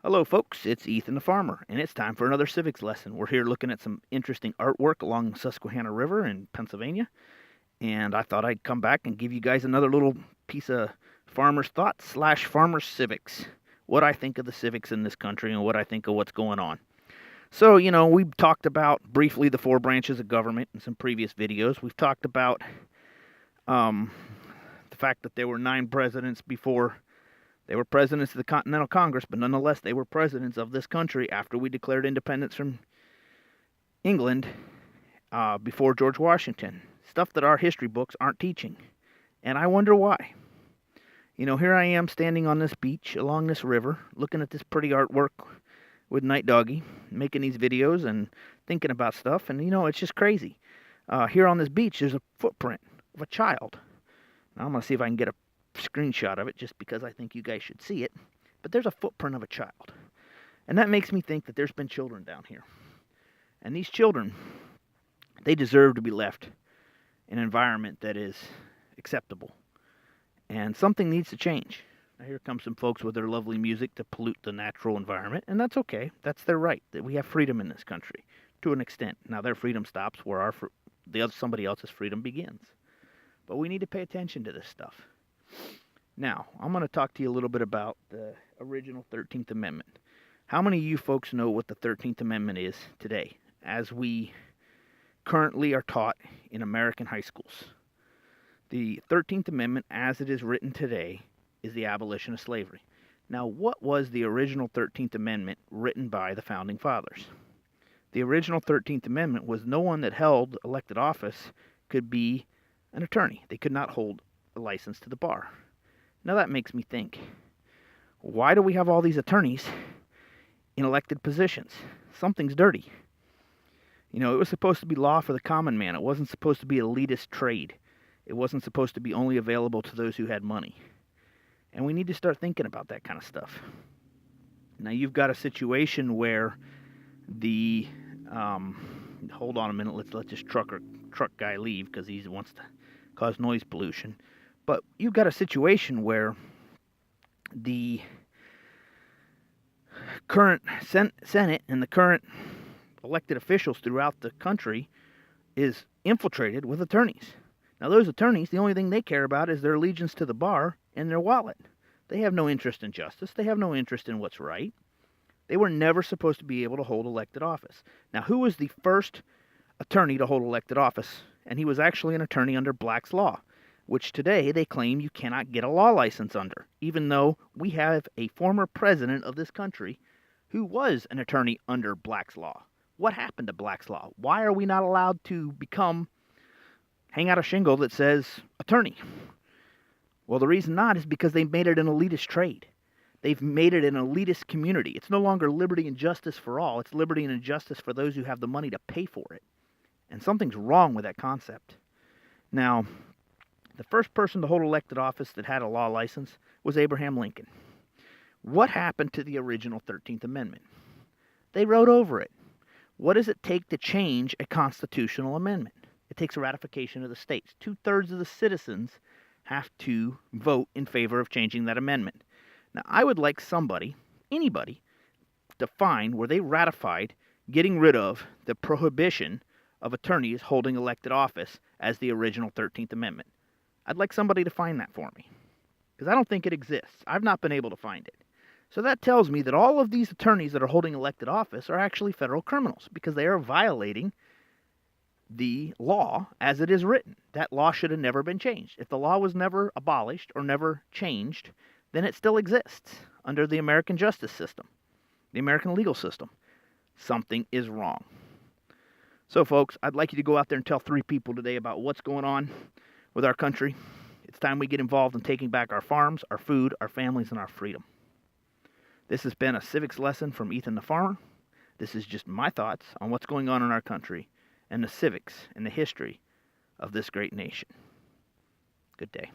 Hello, folks. It's Ethan the Farmer, and it's time for another civics lesson. We're here looking at some interesting artwork along the Susquehanna River in Pennsylvania, and I thought I'd come back and give you guys another little piece of farmer's thoughts slash farmer's civics. What I think of the civics in this country and what I think of what's going on. So, we've talked about briefly the four branches of government in some previous videos. We've talked about um, the fact that there were 9 presidents before. They were presidents of the Continental Congress, but nonetheless, they were presidents of this country after we declared independence from England before George Washington. Stuff that our history books aren't teaching. And I wonder why. Here I am standing on this beach along this river, looking at this pretty artwork with Night Doggy, making these videos and thinking about stuff. And, it's just crazy. Here on this beach, there's a footprint of a child. Now, I'm going to see if I can get a screenshot of it just because I think you guys should see it, but there's a footprint of a child, and that makes me think that there's been children down here, and these children, they deserve to be left in an environment that is acceptable, and something needs to change. Now here comes some folks with their lovely music to pollute the natural environment, and that's okay. That's their right. That we have freedom in this country to an extent. Now their freedom stops where somebody else's freedom begins, but we need to pay attention to this stuff. Now, I'm going to talk to you a little bit about the original 13th Amendment. How many of you folks know what the 13th Amendment is today, as we currently are taught in American high schools? The 13th Amendment, as it is written today, is the abolition of slavery. Now, what was the original 13th Amendment written by the Founding Fathers? The original 13th Amendment was no one that held elected office could be an attorney. They could not hold a license to the bar. Now that makes me think, why do we have all these attorneys in elected positions? Something's dirty. It was supposed to be law for the common man. It wasn't supposed to be elitist trade. It wasn't supposed to be only available to those who had money. And we need to start thinking about that kind of stuff. Now you've got a situation where the hold on a minute, let's let this truck guy leave because he wants to cause noise pollution. But you've got a situation where the current Senate and the current elected officials throughout the country is infiltrated with attorneys. Now those attorneys, the only thing they care about is their allegiance to the bar and their wallet. They have no interest in justice. They have no interest in what's right. They were never supposed to be able to hold elected office. Now, who was the first attorney to hold elected office? And he was actually an attorney under Black's Law, which today they claim you cannot get a law license under, even though we have a former president of this country who was an attorney under Black's Law. What happened to Black's Law? Why are we not allowed to hang out a shingle that says attorney? Well, the reason not is because they made it an elitist trade. They've made it an elitist community. It's no longer liberty and justice for all. It's liberty and justice for those who have the money to pay for it. And something's wrong with that concept. Now, the first person to hold elected office that had a law license was Abraham Lincoln. What happened to the original 13th Amendment? They wrote over it. What does it take to change a constitutional amendment? It takes a ratification of the states. 2/3 of the citizens have to vote in favor of changing that amendment. Now, I would like anybody, to find where they ratified getting rid of the prohibition of attorneys holding elected office as the original 13th Amendment. I'd like somebody to find that for me, because I don't think it exists. I've not been able to find it. So that tells me that all of these attorneys that are holding elected office are actually federal criminals, because they are violating the law as it is written. That law should have never been changed. If the law was never abolished or never changed, then it still exists under the American justice system, the American legal system. Something is wrong. So, folks, I'd like you to go out there and tell 3 people today about what's going on with our country. It's time we get involved in taking back our farms, our food, our families, and our freedom. This has been a civics lesson from Ethan the Farmer. This is just my thoughts on what's going on in our country and the civics and the history of this great nation. Good day.